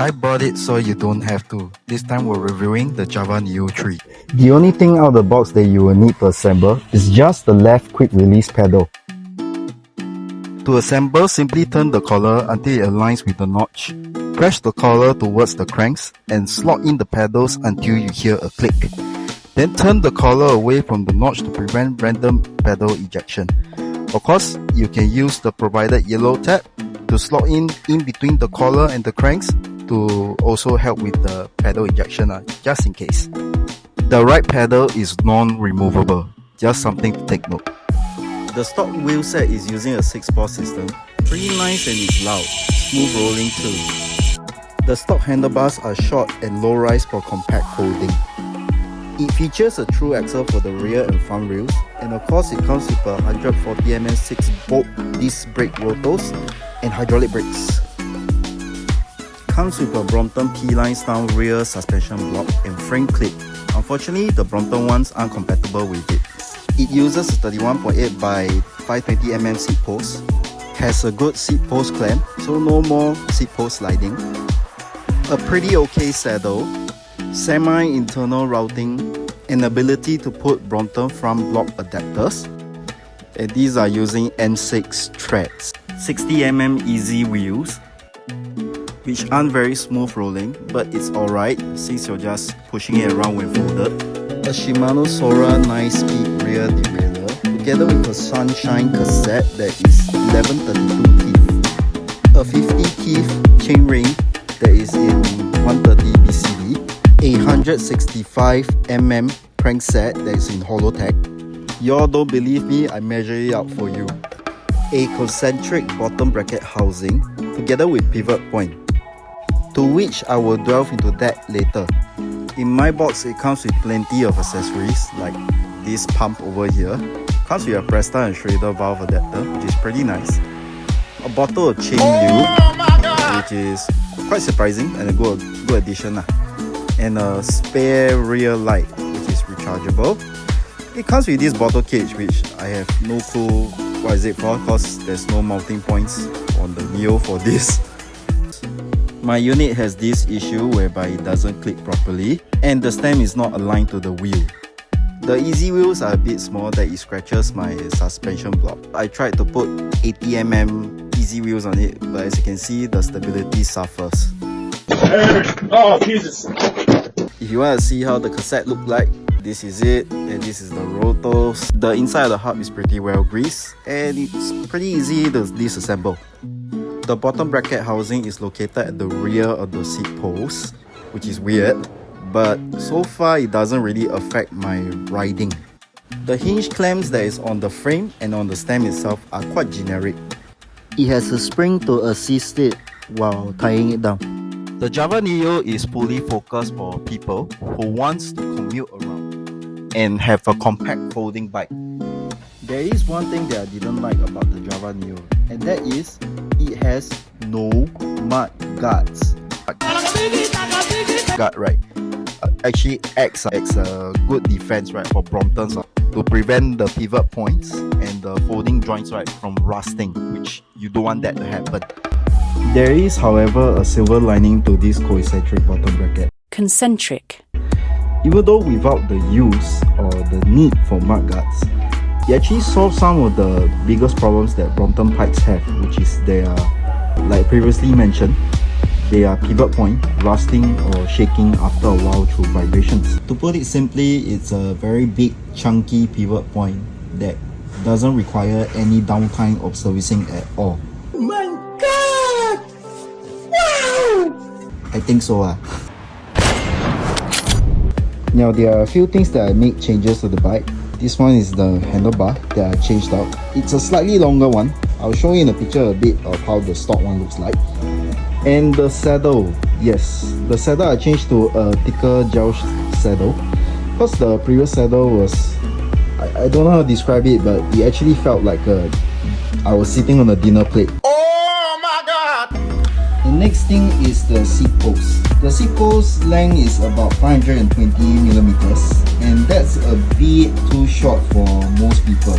I bought it so you don't have to. This time we're reviewing the Java Neo 3. The only thing out of the box that you will need to assemble is just the left quick release pedal. To assemble, simply turn the collar until it aligns with the notch. Press the collar towards the cranks and slot in the pedals until you hear a click. Then turn the collar away from the notch to prevent random pedal ejection. Of course, you can use the provided yellow tab to slot in between the collar and the cranks to also help with the pedal ejection, just in case. The right pedal is non-removable, just something to take note. The stock wheel set is using a 6-port system. Pretty nice and it's loud, smooth rolling too. The stock handlebars are short and low rise for compact folding. It features a through axle for the rear and front wheels, and of course it comes with a 140mm 6-bolt disc brake rotors and hydraulic brakes. Comes with a Brompton P-line style rear suspension block and frame clip. Unfortunately, the Brompton ones aren't compatible with it. It uses a 31.8 by 520mm seat post, has a good seat post clamp, so no more seat post sliding, a pretty okay saddle, semi-internal routing, and ability to put Brompton front block adapters, and these are using M6 threads, 60mm easy wheels, which aren't very smooth rolling, but it's alright since you're just pushing it around when folded. A Shimano Sora 9-speed rear derailleur, together with a Sunshine cassette that is 1132 teeth, a 50 teeth chain ring that is in 130 BCD, a 165mm crankset that is in Holotech. Y'all don't believe me, I measure it out for you. A concentric bottom bracket housing, together with pivot point, to which I will delve into that later. In my box, it comes with plenty of accessories like this pump over here. Comes with a Presta and Schrader valve adapter, which is pretty nice. A bottle of chain lube, which is quite surprising and a good addition. And a spare rear light, which is rechargeable. It comes with this bottle cage, which I have no clue what is it for, because there's no mounting points on the Neo for this. My unit has this issue whereby it doesn't click properly and the stem is not aligned to the wheel. The easy wheels are a bit small that it scratches my suspension block. I tried to put 80mm easy wheels on it, but as you can see, the stability suffers. Oh, Jesus! If you want to see how the cassette looked like, this is it, and this is the rotors. The inside of the hub is pretty well greased and it's pretty easy to disassemble. The bottom bracket housing is located at the rear of the seat post, which is weird, but so far it doesn't really affect my riding. The hinge clamps that is on the frame and on the stem itself are quite generic. It has a spring to assist it while tying it down. The Java Neo is fully focused for people who wants to commute around and have a compact folding bike. There is one thing that I didn't like about the Java Neo, and that is it has no mud guards. Guard, right? Actually acts a good defense, right, for Bromptons to prevent the pivot points and the folding joints, right, from rusting, which you don't want that to happen. There is, however, a silver lining to this concentric bottom bracket. Concentric. Even though without the use or the need for mud guards, it actually solves some of the biggest problems that Brompton bikes have, which is they are, like previously mentioned, they are pivot point, rusting or shaking after a while through vibrations. To put it simply, it's a very big chunky pivot point that doesn't require any downtime of servicing at all. Oh my God! Wow! I think so. Now there are a few things that I made changes to the bike. This one is the handlebar that I changed out. It's a slightly longer one. I'll show you in a picture a bit of how the stock one looks like. And the saddle, yes, the saddle I changed to a thicker gel saddle, because the previous saddle was, I don't know how to describe it, but it actually felt like I was sitting on a dinner plate. Oh my God! The next thing is the seat post. The seat post length is about 520mm, and that's a bit too short for most people.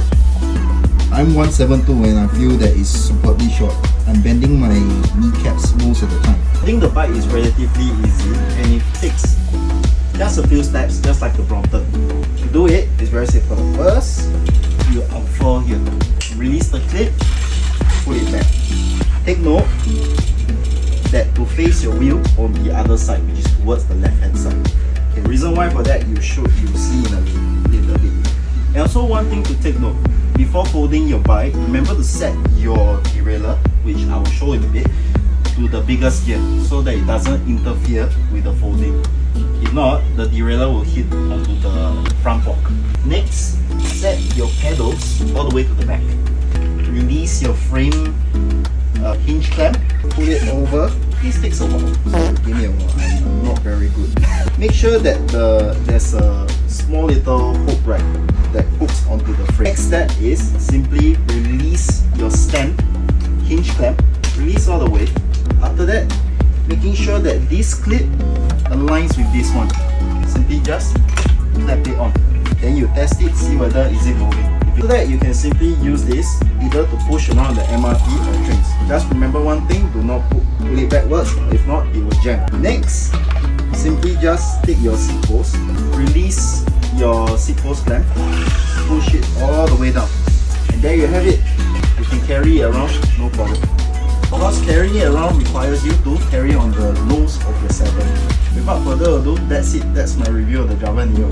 I I'm 172 and I feel that it's superbly short. I'm bending my kneecaps most of the time. I think the bike is relatively easy and it takes just a few steps, just like the Brompton. To do it, it's very simple. First, you unfurl here. Release the clip, pull it back. Take note that to face your wheel on the other side, which is towards the left hand side. The reason why for that, you'll see in a little bit. And also one thing to take note, before folding your bike, remember to set your derailleur, which I will show in a bit, to the biggest gear so that it doesn't interfere with the folding. If not, the derailleur will hit onto the front fork. Next, set your pedals all the way to the back. Release your frame hinge clamp, pull it over. This takes a while, so give me a while, I'm not very good. Make sure that there's a small little hook right that hooks onto the frame. Next step is simply release your stem hinge clamp, release all the way. After that, making sure that this clip aligns with this one. Simply just clap it on. Then you test it, see whether is it moving. After that, you can simply use this either to push around the MRT or trains. Just remember one thing, do not pull it backwards, if not it will jam. Next, simply just take your seat post, release your seat post clamp, push it all the way down. And there you have it. You can carry it around, no problem. Of course, carrying it around requires you to carry on the nose of your saddle. Without further ado, that's it. That's my review of the Java Neo.